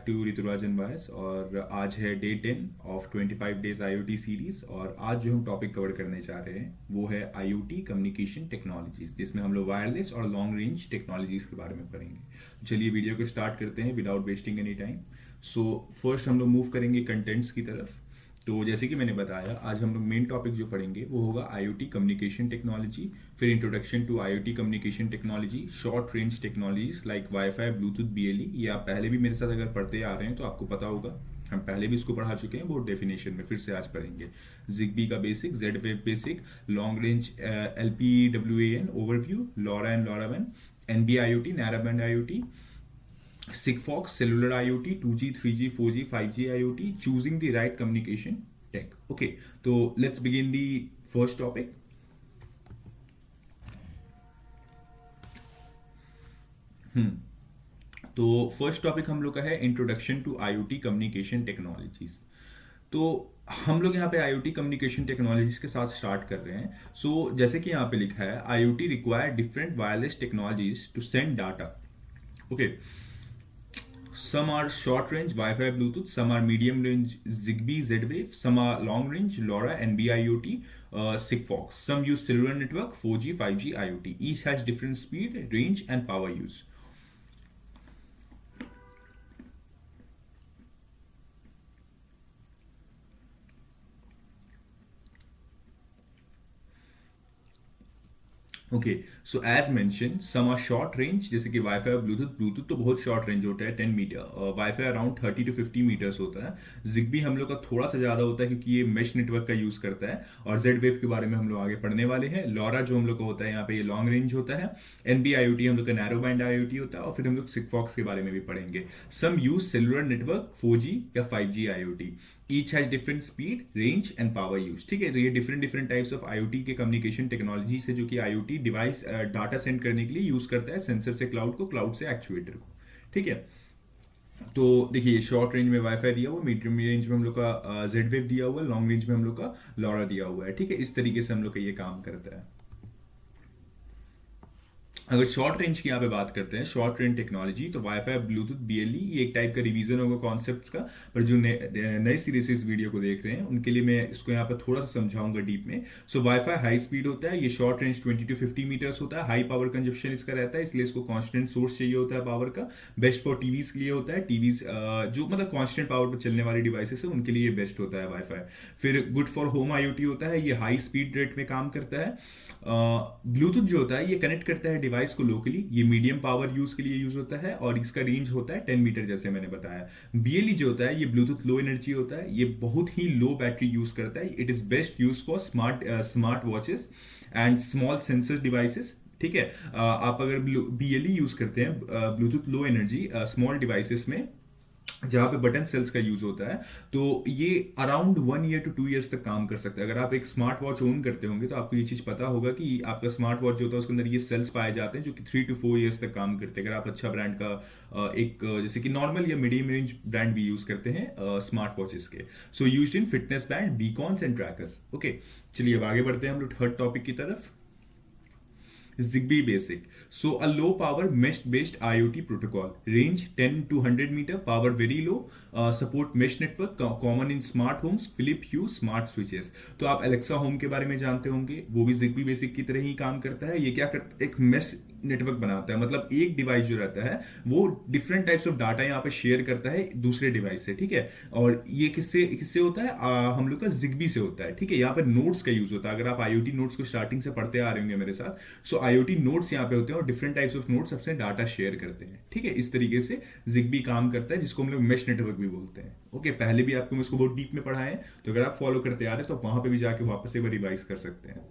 Back to ऋतुराजन voice. और आज है day 10 of 25 days IoT series. और आज जो हम टॉपिक कवर करने जा रहे हैं वो है आईओटी कम्युनिकेशन टेक्नोलॉजीज, जिसमें हम लोग वायरलेस और लॉन्ग रेंज टेक्नोलॉजीज के बारे में पढ़ेंगे। तो चलिए वीडियो को स्टार्ट करते हैं without wasting any time. So first हम लोग मूव करेंगे कंटेंट्स की तरफ। तो जैसे कि मैंने बताया, आज हम लोग मेन टॉपिक जो पढ़ेंगे वो होगा आईओटी कम्युनिकेशन टेक्नोलॉजी, फिर introduction to IoT communication technology, short range technologies like wifi, Bluetooth, BLE. ये आप पहले भी मेरे साथ अगर पढ़ते आ रहे हैं तो आपको पता होगा, हम पहले भी इसको पढ़ा चुके हैं बोर्ड डेफिनेशन में, फिर से आज पढ़ेंगे। जिगबी का basic, Z wave basic, long range LPWAN overview, LoRa and LoRaWAN, NB IoT, narrowband IoT, Sigfox, cellular IoT, 2G, 3G, 4G, 5G IoT, choosing the right communication tech. Okay, so let's begin the first topic. तो first topic हम लोग का है introduction to IoT communication technologies. तो हम लोग यहाँ पे आईओटी कम्युनिकेशन टेक्नोलॉजीज के साथ स्टार्ट कर रहे हैं। सो जैसे कि यहाँ पे लिखा है, IoT require different wireless technologies to send data. Okay, some are short range Wi-Fi, Bluetooth, some are medium range Zigbee, Z-Wave, some are long range LoRa, NB-IoT, Sigfox. Some use cellular network, 4G, 5G, IoT. Each has different speed, range and power use. Okay, so as mention some are short range, जैसे कि wifi और Bluetooth. Bluetooth तो बहुत short range होता है, 10 metre. Wifi around 30 to 50 metres होता है। Zigbee हम लोग का थोड़ा सा ज़्यादा होता है क्योंकि ये मेश नेटवर्क का यूज़ करता है। और जेड वेव के बारे में हम लोग आगे पढ़ने वाले हैं। लॉरा जो हम लोग का होता है यहाँ पे, ये लॉन्ग रेंज होता है। एनबी आईओटी हम लोग का नैरो बैंड आईओटी होता है। और फिर हम लोग सिगफॉक्स के बारे में भी पढ़ेंगे। सम यूज सेलुलर नेटवर्क, 4G या 5G IoT. Each has different speed, range and power use. ठीक है, तो ये डिफरेंट टाइप्स ऑफ आईओटी के कम्युनिकेशन टेक्नोलॉजी से जो कि आईओटी डिवाइस डाटा सेंड करने के लिए यूज करता है, सेंसर से क्लाउड को, क्लाउड से एक्चुएटर को। ठीक है, तो देखिए शॉर्ट रेंज में वाईफाई दिया हुआ, मीडियम रेंज में हम लोग का जेड वेव दिया हुआ है, लॉन्ग रेंज में हम लोग का लॉरा दिया हुआ है। ठीक है, इस तरीके से हम लोग का ये काम करता है। अगर शॉर्ट रेंज की यहाँ पे बात करते हैं, शॉर्ट रेंज टेक्नोलॉजी, तो वाईफाई, ब्लूटूथ, बीएलई, ये एक टाइप का रिवीजन होगा कॉन्सेप्ट्स का। पर जो नए सिरे से इस वीडियो को देख रहे हैं उनके लिए मैं इसको यहाँ पर थोड़ा सा समझाऊंगा डीप में। सो वाईफाई हाई स्पीड होता है, ये शॉर्ट रेंज 20 to 50 मीटर्स होता है। हाई पावर कंजप्शन इसका रहता है, इसलिए इसको कॉन्स्टेंट सोर्स चाहिए होता है पावर का। बेस्ट फॉर टीवीज के लिए होता है। टीवीज जो मतलब कॉन्स्टेंट पावर पर चलने वाली डिवाइसेस है उनके लिए बेस्ट होता है वाईफाई। फिर गुड फॉर होम आईओटी होता है, ये हाई स्पीड रेट में काम करता है। ब्लूटूथ जो होता है ये कनेक्ट करता है डिवाइस को लोकली, ये मीडियम पावर यूज के लिए यूज होता है और इसका रेंज होता है 10 मीटर, जैसे मैंने बताया। बीएलई जो होता है ये ब्लूटूथ लो एनर्जी होता है, ये बहुत ही लो बैटरी यूज करता है। It is best use for smart watches and small sensor devices. ठीक है, आप अगर बीएलई यूज करते हैं, Bluetooth low energy small devices में, जहाँ पे बटन सेल्स का यूज होता है, तो ये अराउंड 1 year to 2 years तक काम कर सकता है। अगर आप एक स्मार्ट वॉच ओन करते होंगे तो आपको ये चीज पता होगा कि आपका स्मार्ट वॉच जो होता है उसके अंदर ये सेल्स पाए जाते हैं जो कि 3 to 4 years तक काम करते हैं। अगर आप अच्छा ब्रांड का एक जैसे कि नॉर्मल या मीडियम रेंज ब्रांड भी यूज करते हैं स्मार्ट वॉचेस के। So used in fitness band, beacons and trackers. Okay, चलिए अब आगे बढ़ते हैं हम लोग थर्ड टॉपिक की तरफ। Zigbee Basic. So a low power mesh based IoT protocol. Range 10 to 100 meter. Power very low. Support mesh network. Common in smart homes. Philips Hue smart switches. तो आप Alexa Home के बारे में जानते होंगे, वो भी Zigbee Basic की तरह ही काम करता है। ये क्या करता है, एक mesh नेटवर्क बनाता है। मतलब एक डिवाइस जो रहता है वो डिफरेंट टाइप्स ऑफ डाटा यहाँ पे शेयर करता है दूसरे डिवाइस से। ठीक है, और ये किससे किससे होता है, हम लोग का जिग्बी से होता है। ठीक है, यहाँ पे नोट्स का यूज होता है। अगर आप आईओटी नोट्स को स्टार्टिंग से पढ़ते आ रहे होंगे मेरे साथ, सो आईओटी नोट्स यहाँ पे होते हैं और डिफरेंट टाइप्स ऑफ नोट्स अपने डाटा शेयर करते हैं। ठीक है, इस तरीके से जिग्बी काम करता है, जिसको हम लोग मेश नेटवर्क भी बोलते हैं। ओके, पहले भी आपको इसको बहुत डीप में पढ़ाए हैं, तो अगर आप फॉलो करते आ रहे हैं तो आप वहां पे भी जाके वापस एक बार रिवाइज कर सकते हैं।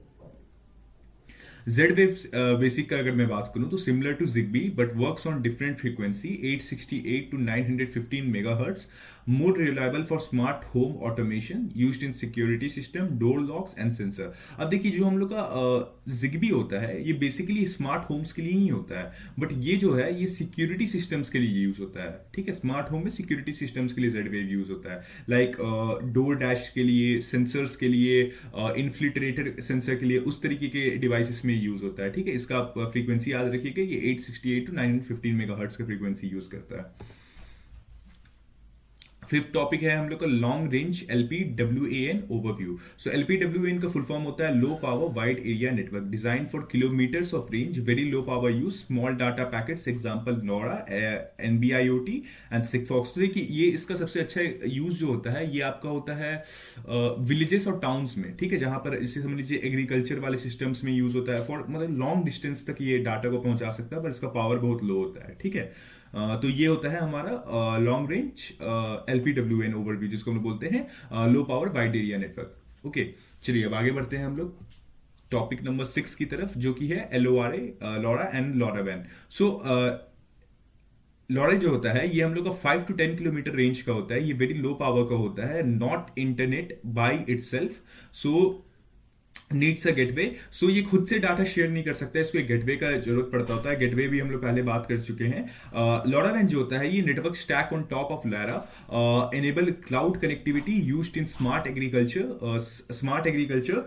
जेड वेव बेसिक का अगर मैं बात करूं तो similar to Zigbee but works on different frequency, 868 to 915 megahertz. More reliable for smart home automation, used in security system, door locks and sensor. अब देखिए जो हम लोग का जिग्बी होता है ये बेसिकली स्मार्ट होम्स के लिए ही होता है, बट ये जो है ये सिक्योरिटी सिस्टम्स के लिए यूज होता है। ठीक है, स्मार्ट होम में सिक्योरिटी सिस्टम्स के लिए जेड वेव यूज होता है, लाइक डोर डैश के लिए, सेंसर्स के लिए, इन्फ्लिटरेटर सेंसर के लिए, उस तरीके के डिवाइसेस में यूज होता है। ठीक है, इसका आप फ्रीक्वेंसी याद रखिएगा, ये 868 to 915 मेगाहर्ट्ज का फ्रीक्वेंसी यूज करता है। फिफ्थ टॉपिक है हम लोग का लॉन्ग रेंज LPWAN ओवरव्यू। सो LPWAN का फुल फॉर्म होता है low power wide area network design for kilometres of range, very low power use, small data packets, example LoRa, NB-IoT and Sigfox. तो देखिए ये इसका सबसे अच्छा यूज जो होता है ये आपका होता है विलेजेस और टाउन्स में, ठीक है, जहां पर इसे समझ लीजिए एग्रीकल्चर वाले सिस्टम्स में यूज होता है फॉर मतलब लॉन्ग डिस्टेंस तक ये डाटा को पहुंचा सकता है, पर इसका पावर बहुत लो होता है, ठीक है। तो ये होता है हमारा लॉन्ग रेंज LPWAN ओवरव्यू, जिसको हम लोग बोलते हैं low power wide area network. Okay, चलिए अब आगे बढ़ते हैं हम लोग टॉपिक नंबर 6 की तरफ, जो कि है LORA and LoRaWAN। So LoRa जो होता है ये हम लोग का 5 to 10 किलोमीटर रेंज का होता है, ये वेरी लो पावर का होता है, not internet by itself, so needs a gateway. So ये खुद से डाटा शेयर नहीं कर सकता, इसको एक गेटवे का जरूरत पड़ता होता है। गेटवे भी हम लोग पहले बात कर चुके हैं। LoRaWAN जो होता है ये network stack on top of LoRa enable cloud connectivity used in smart agriculture,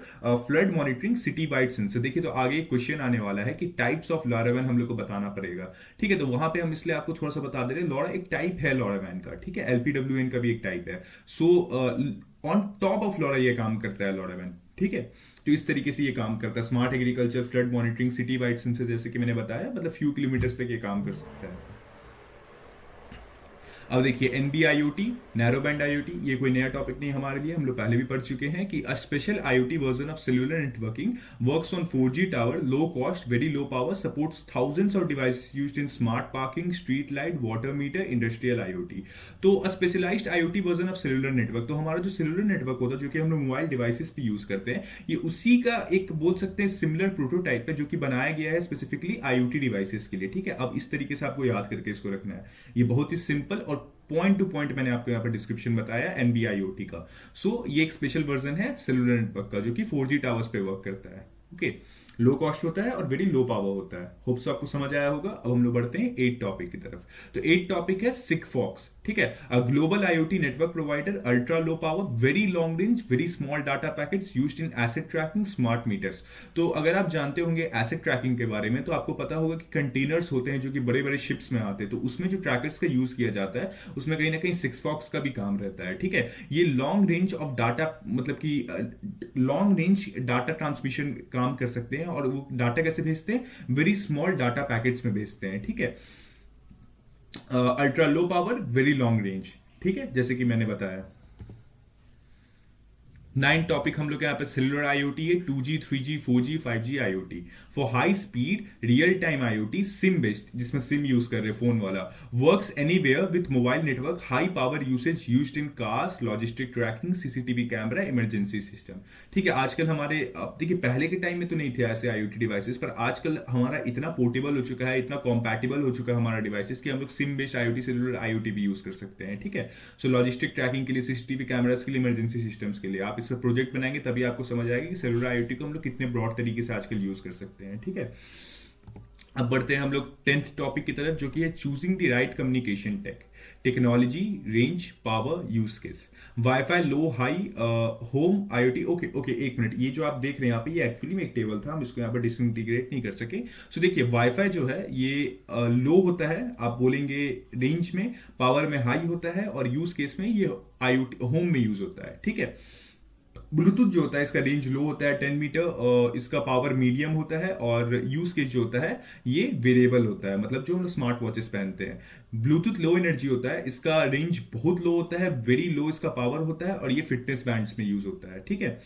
flood monitoring, city wide sensor. देखिए तो आगे क्वेश्चन आने वाला है कि टाइप्स ऑफ LoRaWAN हम लोग को बताना पड़ेगा, ठीक है। तो वहां पे हम इसलिए आपको थोड़ा सा बता दे रहे हैं, LoRa एक टाइप है LoRaWAN का, ठीक है। LPWAN का भी एक टाइप है। So on top of LoRa ये काम करता है LoRaWAN, ठीक है। तो इस तरीके से ये काम करता है, smart agriculture, flood monitoring, city wide sensor, जैसे कि मैंने बताया, मतलब फ्यू किलोमीटर्स तक ये काम कर सकता है। अब देखिए NB-IoT, नैरो बैंड IoT, ये कोई नया टॉपिक नहीं हमारे लिए, हम लोग पहले भी पढ़ चुके हैं कि a special IoT version of cellular networking works on 4G tower, low cost, very low power, supports thousands of devices used in smart parking, street light, water meter, industrial IoT। तो a specialized IoT version of cellular network, तो हमारा जो cellular network होता है जो कि हम लोग मोबाइल डिवाइसेस पे यूज करते हैं, ये उसी का एक बोल सकते हैं सिमिलर प्रोटोटाइप है, जो कि बनाया गया है स्पेसिफिकली IoT डिवाइसेस के लिए, ठीक है। अब इस तरीके से आपको याद करके इसको रखना है, ये बहुत ही सिंपल और पॉइंट टू पॉइंट मैंने आपको यहाँ पर डिस्क्रिप्शन बताया NB-IoT का। सो ये एक स्पेशल वर्जन है सेलुलर नेटवर्क का, जो कि 4G टावर्स पे वर्क करता है, ओके। लो कॉस्ट होता है और वेरी लो पावर होता है। होप सो आपको समझ आया होगा। अब हम लोग बढ़ते हैं 8 टॉपिक की तरफ। तो 8 टॉपिक है सिगफॉक्स, ठीक है। A global IoT network provider, ultra low power, very long range, very small data packets used in asset tracking, smart meters. तो अगर आप जानते होंगे एसेट ट्रैकिंग के बारे में, तो आपको पता होगा कि कंटेनर्स होते हैं जो कि बड़े बड़े शिप्स में आते हैं, तो उसमें जो ट्रैकर्स का यूज किया जाता है उसमें कहीं ना कहीं सिगफॉक्स का भी काम रहता है, ठीक है। ये लॉन्ग रेंज ऑफ डाटा, मतलब कि लॉन्ग रेंज डाटा ट्रांसमिशन काम कर सकते हैं, और वो डाटा कैसे भेजते हैं, वेरी स्मॉल डाटा पैकेट्स में भेजते हैं, ठीक है। Ultra low power, very long range, ठीक है, जैसे कि मैंने बताया। 9 टॉपिक हम लोग यहाँ पे सेलुलर IoT है, 2G, 3G, 4G, 5G IoT for high speed real time IoT, SIM based, जिसमें सिम यूज कर रहे हैं फोन वाला, works anywhere with mobile network, high power usage used in cars, logistic tracking, CCTV camera, emergency system, ठीक है। आजकल हमारे, अब देखिए पहले के टाइम में तो नहीं थे ऐसे IoT डिवाइसेस, पर आजकल हमारा इतना पोर्टेबल हो चुका है, इतना कॉम्पैटिबल हो चुका है हमारा डिवाइसेस, कि हम लोग SIM based IoT, cellular IoT भी यूज कर सकते हैं, ठीक है। सो लॉजिस्टिक ट्रैकिंग के लिए, CCTV कैमरास के लिए, इमरजेंसी सिस्टम्स के लिए आप इस पर प्रोजेक्ट बनाएंगे, तभी आपको समझ आएगा कि सेलुलर IoT को हम लोग कितने ब्रॉड तरीके से आजकल यूज कर सकते हैं, ठीक है। अब बढ़ते हैं हम लोग 10th टॉपिक की तरफ, जो कि है choosing the right communication technology, range, power, use case, wifi, low, high, home IoT। Okay okay, एक मिनट, ये जो आप देख रहे हैं यहाँ पे, ये एक्चुअली में एक टेबल था, हम इसको यहाँ पर डिसइंटीग्रेट नहीं कर सके। सो देखिए वाईफाई जो है ये लो होता है, आप बोलेंगे रेंज में, पावर में हाई होता है, और यूज केस में ये IoT होम में यूज होता है, ठीक है। ब्लूटूथ जो होता है इसका रेंज लो होता है 10 मीटर, और इसका पावर मीडियम होता है, और यूज केस जो होता है ये वेरिएबल होता है, मतलब जो हम स्मार्ट वॉचेस पहनते हैं। ब्लूटूथ लो एनर्जी होता है, इसका रेंज बहुत लो होता है, वेरी लो इसका पावर होता है, और ये फिटनेस बैंड्स में यूज होता है, ठीक है।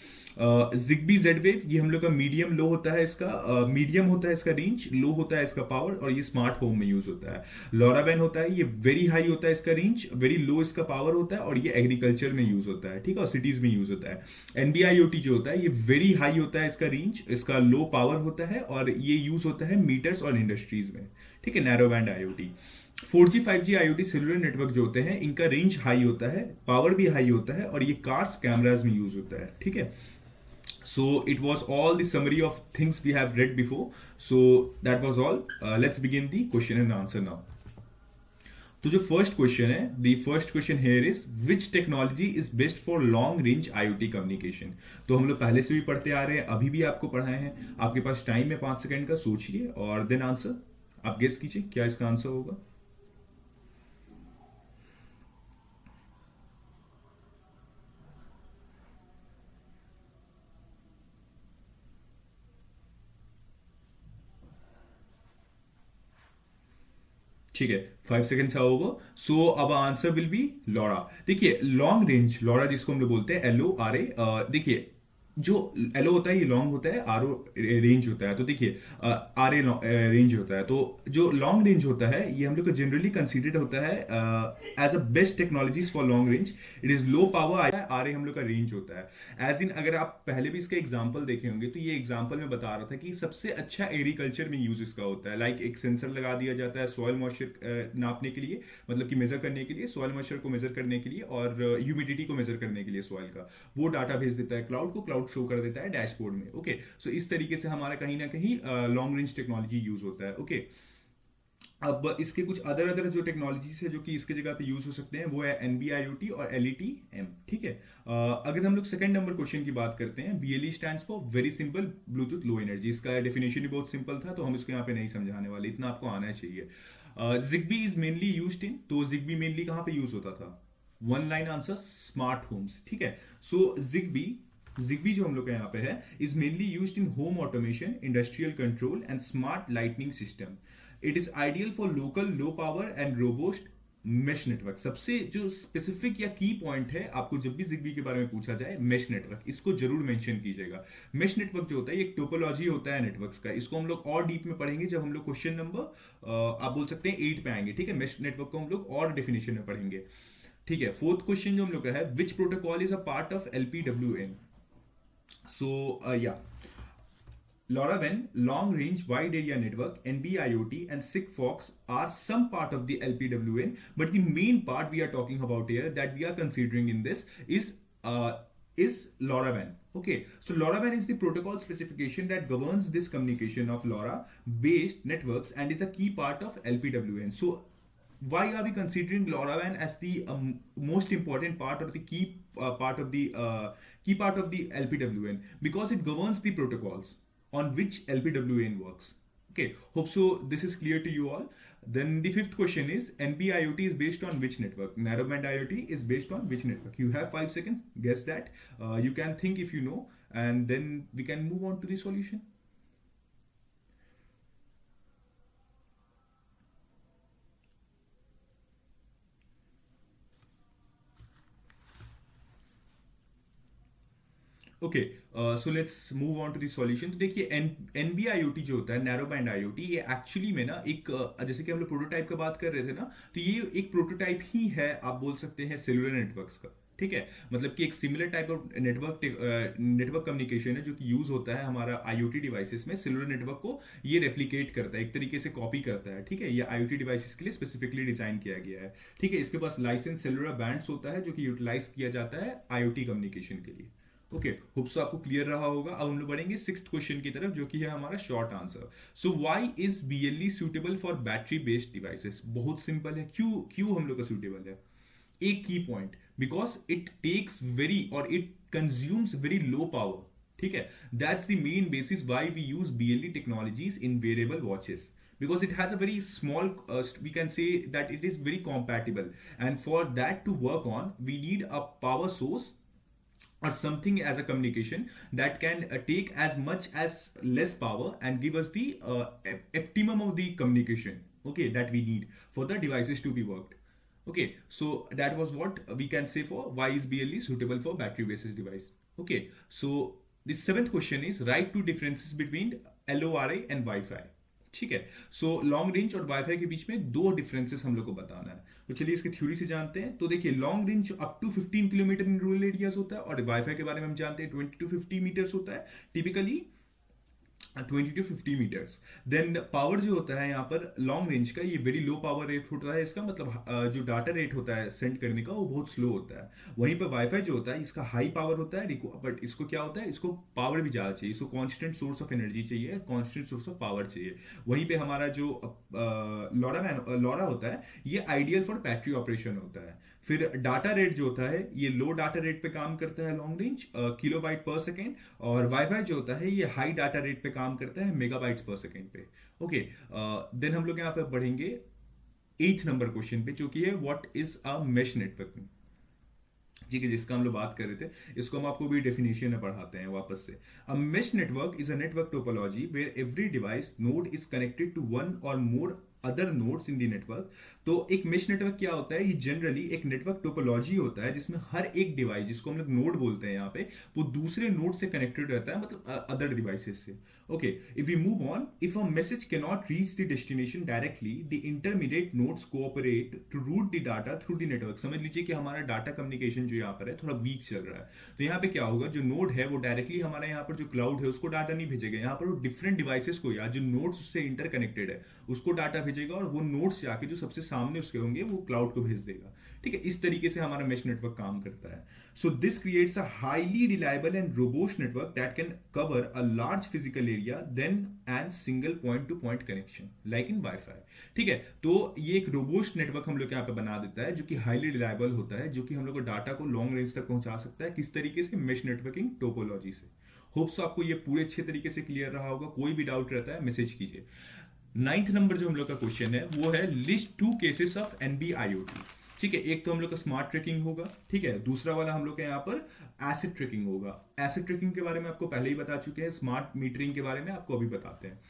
जिग्बी जेड वेव, ये हम लोग का मीडियम लो होता है, इसका मीडियम होता है इसका रेंज, लो होता है इसका पावर, और ये स्मार्ट होम में यूज होता है। LoRaWAN होता है, ये वेरी हाई होता है इसका रेंज, वेरी लो इसका पावर होता है, और ये एग्रीकल्चर में यूज होता है, ठीक है, और सिटीज में यूज होता है। NB-IoT जो होता है ये वेरी हाई होता है इसका रेंज, इसका लो पावर होता है, और ये यूज होता है मीटर्स और इंडस्ट्रीज में, ठीक है। Narrow band IoT, 4G 5G IoT cellular network जो होते हैं इनका रेंज हाई होता है, पावर भी हाई होता है, और ये कार्स कैमराज में यूज होता है, ठीक है। So it was all the summary of things we have read before. So that was all. Let's begin the question and answer now. तो जो फर्स्ट क्वेश्चन है, the first question here is which technology is best for long range IoT communication. तो हम लोग पहले से भी पढ़ते आ रहे हैं, अभी भी आपको पढ़ाए हैं, आपके पास टाइम है 5 सेकंड का, सोचिए और देन आंसर। आप गेस कीजिए क्या इसका आंसर होगा। ठीक है, 5 सेकेंड्स आर ओवर। सो अब आंसर विल बी लॉरा। देखिए लॉन्ग रेंज, लॉरा जिसको हम लोग बोलते हैं LORA, देखिए जो एलो होता है ये लॉन्ग होता है, RO रेंज होता है। तो देखिए RA रेंज होता है। तो जो लॉन्ग रेंज होता है ये हम लोग को जनरली कंसीडर्ड होता है as a best technologies for long range. It is low power. RA हम लोग का रेंज होता है। एज इन अगर आप पहले भी इसका एग्जाम्पल देखे होंगे तो ये एग्जाम्पल में बता रहा था कि सबसे अच्छा एग्रीकल्चर में यूज इसका होता है। लाइक एक सेंसर लगा दिया जाता है सॉइल मॉइस्चर नापने के लिए, मतलब कि मेजर करने के लिए, सॉइल मॉइस्चर को मेजर करने के लिए और ह्यूमिडिटी को मेजर करने के लिए सॉइल का। वो डाटा भेज देता है क्लाउड को, क्लाउड शो कर देता है डैशबोर्ड में। ओके, सो इस तरीके से हमारा कहीं ना कहीं लॉन्ग रेंज टेक्नोलॉजी यूज होता है। ओके, अब इसके कुछ अदर अदर जो टेक्नोलॉजीज है जो कि इसके जगह पे यूज हो सकते हैं वो है NB-IoT और LETM। ठीक है, अगर हम लोग सेकंड नंबर क्वेश्चन की बात करते हैं, BLE stands for very simple Bluetooth low energy. इसका डेफिनेशन भी बहुत सिंपल था तो हम इसको यहाँ पे नहीं समझाने वाले, इतना आपको आना चाहिए। Zigbee is mainly used in, तो Zigbee मेनली कहाँ पे यूज होता था? One line answer, smart homes. ठीक है, सो Zigbee जो हम लोग का यहाँ पे है is mainly used in home automation, industrial control and smart lightning system. It is ideal for local low power and robust mesh network. सबसे जो स्पेसिफिक या की पॉइंट है आपको जब भी Zigbee के बारे में पूछा जाए, मेश नेटवर्क, इसको जरूर मेंशन कीजिएगा। मेश नेटवर्क जो होता है एक टोपोलॉजी होता है नेटवर्क्स का। इसको हम लोग और डीप में पढ़ेंगे जब हम लोग क्वेश्चन नंबर आप बोल सकते हैं 8 पे आएंगे। ठीक है, मेश नेटवर्क को हम लोग और डेफिनेशन में पढ़ेंगे। ठीक है, फोर्थ क्वेश्चन जो हम लोग का है, विच protocol is a part of LPWAN? So, yeah, LoRaWAN, Long Range Wide Area Network, NB-IoT, and Sigfox are some part of the LPWAN, but the main part we are talking about here that we are considering in this is LoRaWAN. Okay, so LoRaWAN is the protocol specification that governs this communication of LoRa-based networks and is a key part of LPWAN. So, why are we considering LoRaWAN as the most important part or the key part of the LPWAN? Because it governs the protocols on which LPWAN works. Okay, hope so this is clear to you all. Then the fifth question is, NB-IoT is based on which network? Narrowband IoT is based on which network? You have 5 seconds, guess that. You can think if you know, and then we can move on to the solution. Okay, so let's move on to the solution. तो देखिए NB-IoT जो होता है, narrow band IoT, ये actually में ना एक जैसे कि हम लोग प्रोटोटाइप का बात कर रहे थे ना, तो ये एक प्रोटोटाइप ही है, आप बोल सकते हैं सेलुलर नेटवर्क्स का। ठीक है, मतलब कि एक similar type of network communication है जो कि यूज होता है हमारा IoT डिवाइसेस में। सेलुलर नेटवर्क को ये रेप्लिकेट करता है, एक तरीके से कॉपी करता है। ठीक है, ये IoT डिवाइसेस के लिए स्पेसिफिकली डिजाइन किया गया है। ठीक है, इसके पास लाइसेंस सेलुलर बैंड्स होता है जो कि यूटिलाइज किया जाता है IoT कम्युनिकेशन के लिए। ओके, होप्स आपको क्लियर रहा होगा। अब हम लोग बढ़ेंगे सिक्स्थ क्वेश्चन की तरफ जो कि है हमारा short answer. So why is BLE suitable for battery based devices? बहुत सिंपल है, क्यों क्यों हम लोग का सूटेबल है? एक key point, because it takes very और it consumes very low power. ठीक है, that's the main basis why we use BLE technologies in wearable watches, because it has a very small we can say that it is very compatible, and for that to work on we need a power source or something as a communication that can take as much as less power and give us the optimum of the communication, okay, that we need for the devices to be worked. Okay, so that was what we can say for why is BLE suitable for battery based device. Okay, so the seventh question is, write two differences between LoRa and Wi-Fi. ठीक है, so long range और wifi के बीच में दो differences हम लोग को बताना है। तो चलिए इसकी थ्योरी से जानते हैं। तो देखिए long range up to 15 kilometres in rural areas होता है और वाईफाई के बारे में हम जानते हैं 20 to 50 मीटर्स होता है typically, 20 to 50 metres. Then power जो होता है यहाँ पर लॉन्ग रेंज का, ये वेरी लो पावर रेट होता है इसका, मतलब जो डाटा रेट होता है सेंड करने का वो बहुत स्लो होता है। वहीं पर वाईफाई जो होता है इसका हाई पावर होता है, बट इसको क्या होता है, इसको पावर भी ज़्यादा चाहिए, इसको कांस्टेंट सोर्स ऑफ एनर्जी चाहिए, कांस्टेंट सोर्स ऑफ पावर चाहिए। वहीं पे हमारा जो लॉरा होता है ये आइडियल फॉर बैटरी ऑपरेशन होता है। फिर डाटा रेट जो होता है ये लो डाटा रेट पे काम करता है लॉन्ग रेंज, किलोबाइट पर सेकेंड, और वाईफाई जो होता है ये हाई डाटा रेट पे काम करता है मेगाबाइट्स पर सेकेंड पे। ओके, देन हम लोग यहाँ पे बढ़ेंगे 8th नंबर क्वेश्चन पे जो कि है what is a mesh network. ठीक है, जिसका हम लोग बात कर रहे थे, इसको हम आपको भी डेफिनेशन में पढ़ाते हैं वापस से। A mesh network is a network topology where every device node is connected to one or more other nodes in the network. तो एक मेश नेटवर्क क्या होता है, ये जनरली एक नेटवर्क टोपोलॉजी होता है जिसमें हर एक डिवाइस, जिसको हम लोग नोड बोलते हैं यहाँ पे, वो दूसरे नोड से कनेक्टेड रहता है, मतलब अदर डिवाइसेस से। Okay, if you move on, if a message can not reach the destination directly, the intermediate nodes cooperate to route the data through the network. समझ लीजिए कि हमारा डाटा कम्युनिकेशन जो यहाँ पर है थोड़ा वीक चल रहा है, तो यहाँ पे क्या होगा, जो नोड है वो डायरेक्टली हमारे यहाँ पर जो क्लाउड है उसको डाटा नहीं भेजेगा, यहाँ पर वो डिफरेंट डिवाइसेस को या जो नोड्स उससे इंटरकनेक्टेड है उसको डाटा भेजेगा, और वो नोड्स जाके जो सबसे सामने उसके होंगे वो क्लाउड को भेज देगा। ठीक है, इस तरीके से हमारा मेश नेटवर्क काम करता है। So this creates a highly reliable and robust network that can cover a large physical area then and single point to point connection like in wifi. ठीक है, तो ये एक रोबस्ट नेटवर्क हम लोग यहाँ पे बना देता है जो कि हाईली रिलायबल होता है, जो कि हम लोग को डाटा को लॉन्ग रेंज तक पहुंचा सकता है। किस तरीके से? मेश नेटवर्किंग टोपोलॉजी से। होप्स आपको ये पूरे अच्छे तरीके से क्लियर रहा होगा। कोई भी डाउट रहता है मैसेज कीजिए। 9th नंबर जो हम लोग का क्वेश्चन है वो है list 2 cases of NB IoT. ठीक है, एक तो हम लोग का स्मार्ट ट्रैकिंग होगा, ठीक है, दूसरा वाला हम लोग का यहाँ पर एसिड ट्रैकिंग होगा। एसिड ट्रैकिंग के बारे में आपको पहले ही बता चुके हैं, स्मार्ट मीटरिंग के बारे में आपको अभी बताते हैं।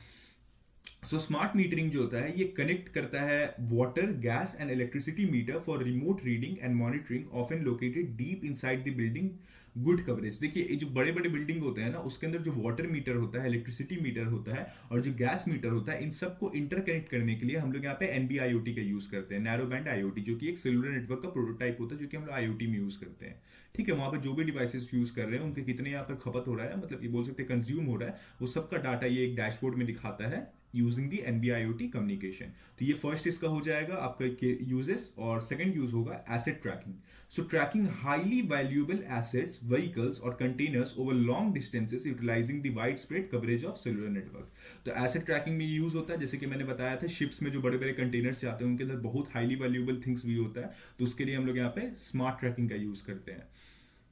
सो स्मार्ट मीटरिंग जो होता है ये कनेक्ट करता है water, gas and electricity metre for remote reading and monitoring often located deep inside the building. Good coverage. देखिए, ये जो बड़े बड़े बिल्डिंग होते हैं ना, उसके अंदर जो वाटर मीटर होता है, इलेक्ट्रिसिटी मीटर होता है और जो गैस मीटर होता है, इन सबको इंटरकनेक्ट करने के लिए हम लोग यहाँ पे एनबी आईओटी का यूज करते हैं, नैरो बैंड आईओटी, जो कि एक सेलुलर नेटवर्क का प्रोटोटाइप होता है जो कि हम लोग आईओटी में यूज करते हैं। ठीक है, वहां पे जो भी डिवाइसेस यूज कर रहे हैं उनके कितने यहाँ पर खपत हो रहा है, मतलब ये बोल सकते हैं कंज्यूम हो रहा है, वो सबका डाटा ये एक डैशबोर्ड में दिखाता है यूजिंग दी NB-IoT कम्युनिकेशन। तो ये फर्स्ट इसका हो जाएगा आपका यूजेस, और सेकंड यूज होगा asset tracking. So tracking highly valuable assets, vehicles और containers over long distances utilizing the widespread coverage of cellular network. तो एसेट ट्रैकिंग में यूज होता है, जैसे कि मैंने बताया था, शिप्स में जो बड़े बड़े कंटेनर्स जाते हैं उनके अंदर बहुत हाईली वैल्यूएबल थिंग्स भी होता है, तो उसके लिए हम लोग यहाँ पे स्मार्ट ट्रैकिंग का यूज करते हैं।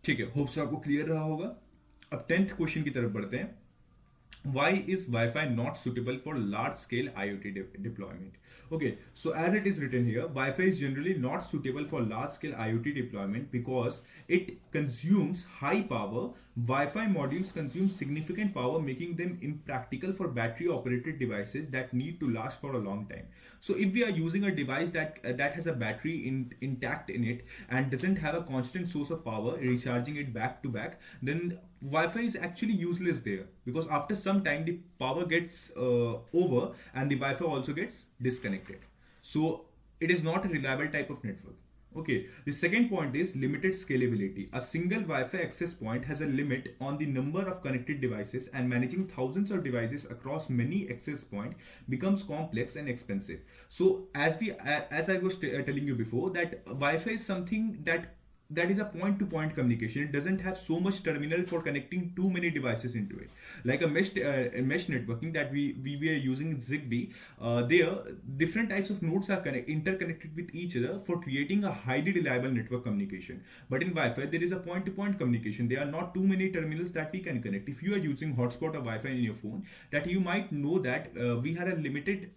ठीक है, होप्स आपको क्लियर रहा होगा। अब 10th क्वेश्चन की तरफ बढ़ते हैं। Why is Wi-Fi not suitable for large-scale IoT deployment? Okay, so as it is written here, Wi-Fi is generally not suitable for large-scale IoT deployment because it consumes high power. Wi-Fi modules consume significant power, making them impractical for battery-operated devices that need to last for a long time. So, if we are using a device that has a battery intact in it and doesn't have a constant source of power, recharging it back to back, then Wi-Fi is actually useless there, because after some time the power gets over and the Wi-Fi also gets disconnected. So it is not a reliable type of network. Okay, the second point is limited scalability. A single Wi-Fi access point has a limit on the number of connected devices, and managing thousands of devices across many access points becomes complex and expensive. So as I was telling you before, that Wi-Fi is something that is a point-to-point communication. It doesn't have so much terminal for connecting too many devices into it. Like a mesh networking that we were using Zigbee, there different types of nodes are interconnected with each other for creating a highly reliable network communication. But in Wi-Fi, there is a point-to-point communication. There are not too many terminals that we can connect. If you are using hotspot or Wi-Fi in your phone, that you might know that we had a limited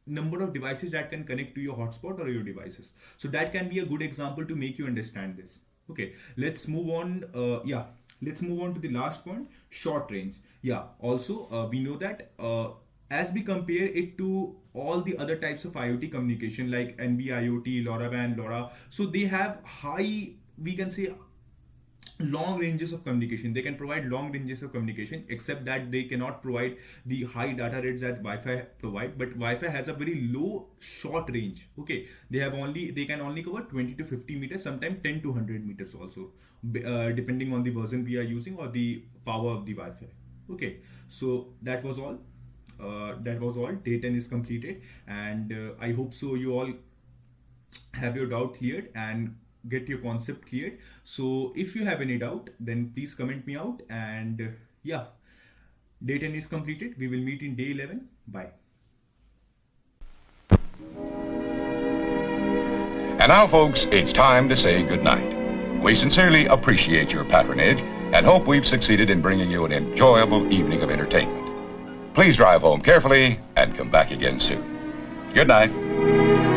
number of devices that can connect to your hotspot or your devices. So that can be a good example to make you understand this. Okay, let's move on. Let's move on to the last point, short range. Also we know that as we compare it to all the other types of IoT communication like NB-IoT, LoRaWAN, LoRa, so they have high, we can say, long ranges of communication. They can provide long ranges of communication, except that they cannot provide the high data rates that Wi-Fi provide. But Wi-Fi has a very low short range. Okay, they can only cover 20 to 50 meters, sometimes 10 to 100 meters also, depending on the version we are using or the power of the Wi-Fi. Okay, so that was all. Day 10 is completed, and I hope so you all have your doubt cleared and get your concept cleared. So if you have any doubt, then please comment me out, and day 10 is completed. We will meet in day 11. Bye. And now, folks, it's time to say goodnight. We sincerely appreciate your patronage and hope we've succeeded in bringing you an enjoyable evening of entertainment. Please drive home carefully and come back again soon. Good night.